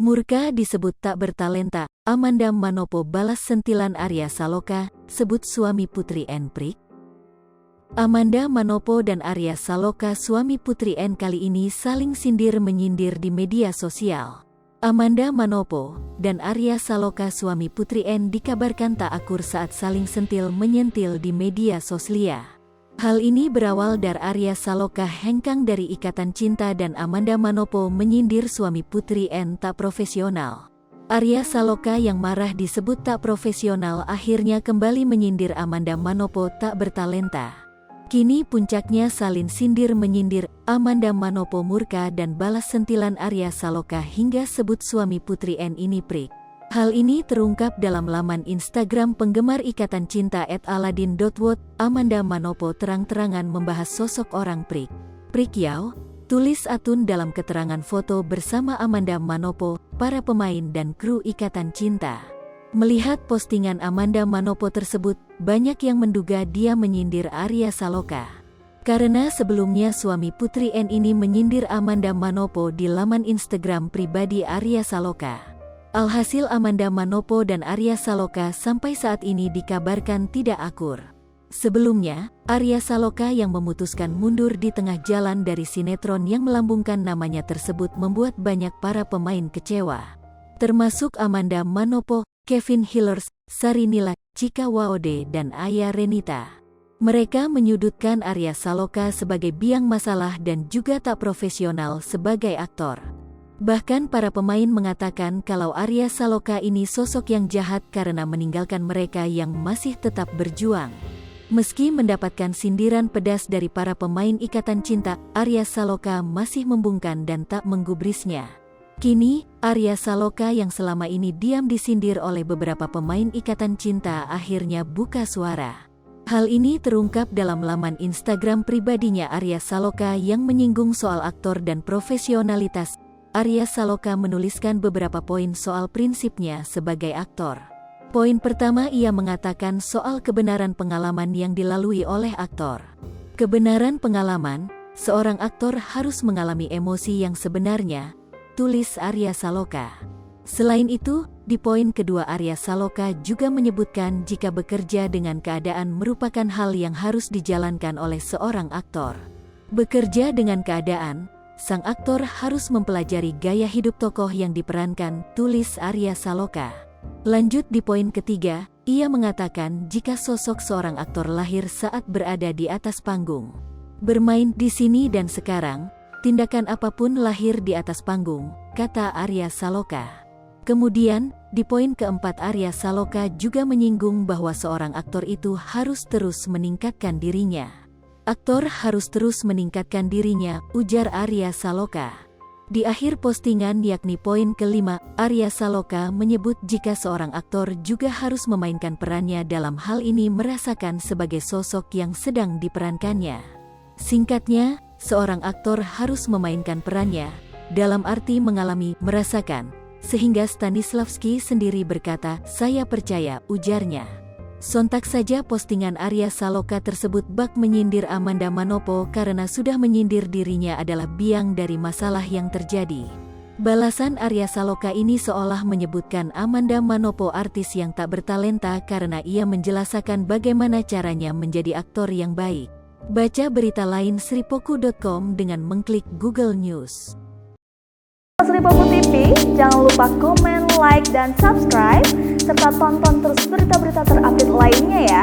Murka disebut tak bertalenta, Amanda Manopo balas sentilan Arya Saloka, sebut suami Putri N prik. Amanda Manopo dan Arya Saloka suami Putri N kali ini saling sindir-menyindir di media sosial. Amanda Manopo dan Arya Saloka suami Putri N dikabarkan tak akur saat saling sentil-menyentil di media sosial. Hal ini berawal dari Arya Saloka hengkang dari ikatan cinta dan Amanda Manopo menyindir suami Putri N tak profesional. Arya Saloka yang marah disebut tak profesional akhirnya kembali menyindir Amanda Manopo tak bertalenta. Kini puncaknya saling sindir-menyindir, Amanda Manopo murka dan balas sentilan Arya Saloka hingga sebut suami Putri N ini prik. Hal ini terungkap dalam laman Instagram penggemar ikatan cinta @aladin.world. Amanda Manopo terang-terangan membahas sosok orang prik. Prik Yao, tulis Atun dalam keterangan foto bersama Amanda Manopo, para pemain dan kru ikatan cinta. Melihat postingan Amanda Manopo tersebut, banyak yang menduga dia menyindir Arya Saloka. Karena sebelumnya suami Putri N ini menyindir Amanda Manopo di laman Instagram pribadi Arya Saloka. Alhasil Amanda Manopo dan Arya Saloka sampai saat ini dikabarkan tidak akur. Sebelumnya, Arya Saloka yang memutuskan mundur di tengah jalan dari sinetron yang melambungkan namanya tersebut membuat banyak para pemain kecewa. Termasuk Amanda Manopo, Kevin Hillers, Sarinila, Chika Waode dan Aya Renita. Mereka menyudutkan Arya Saloka sebagai biang masalah dan juga tak profesional sebagai aktor. Bahkan para pemain mengatakan kalau Arya Saloka ini sosok yang jahat karena meninggalkan mereka yang masih tetap berjuang. Meski mendapatkan sindiran pedas dari para pemain ikatan cinta, Arya Saloka masih membungkam dan tak menggubrisnya. Kini, Arya Saloka yang selama ini diam disindir oleh beberapa pemain ikatan cinta akhirnya buka suara. Hal ini terungkap dalam laman Instagram pribadinya Arya Saloka yang menyinggung soal aktor dan profesionalitas. Arya Saloka menuliskan beberapa poin soal prinsipnya sebagai aktor. Poin pertama ia mengatakan soal kebenaran pengalaman yang dilalui oleh aktor. Kebenaran pengalaman, seorang aktor harus mengalami emosi yang sebenarnya, tulis Arya Saloka. Selain itu, di poin kedua Arya Saloka juga menyebutkan jika bekerja dengan keadaan merupakan hal yang harus dijalankan oleh seorang aktor. Bekerja dengan keadaan, sang aktor harus mempelajari gaya hidup tokoh yang diperankan, tulis Arya Saloka. Lanjut di poin ketiga, ia mengatakan jika sosok seorang aktor lahir saat berada di atas panggung. Bermain di sini dan sekarang, tindakan apapun lahir di atas panggung, kata Arya Saloka. Kemudian, di poin keempat Arya Saloka juga menyinggung bahwa seorang aktor itu harus terus meningkatkan dirinya. Aktor harus terus meningkatkan dirinya, ujar Arya Saloka. Di akhir postingan yakni poin kelima, Arya Saloka menyebut jika seorang aktor juga harus memainkan perannya dalam hal ini merasakan sebagai sosok yang sedang diperankannya. Singkatnya, seorang aktor harus memainkan perannya, dalam arti mengalami, merasakan, sehingga Stanislavski sendiri berkata, "Saya percaya," ujarnya. Sontak saja postingan Arya Saloka tersebut bak menyindir Amanda Manopo karena sudah menyindir dirinya adalah biang dari masalah yang terjadi. Balasan Arya Saloka ini seolah menyebutkan Amanda Manopo artis yang tak bertalenta karena ia menjelaskan bagaimana caranya menjadi aktor yang baik. Baca berita lain sripoku.com dengan mengklik Google News. Sripoku TV, jangan lupa komen, like, dan subscribe, serta tonton terus berita-berita terupdate lainnya ya.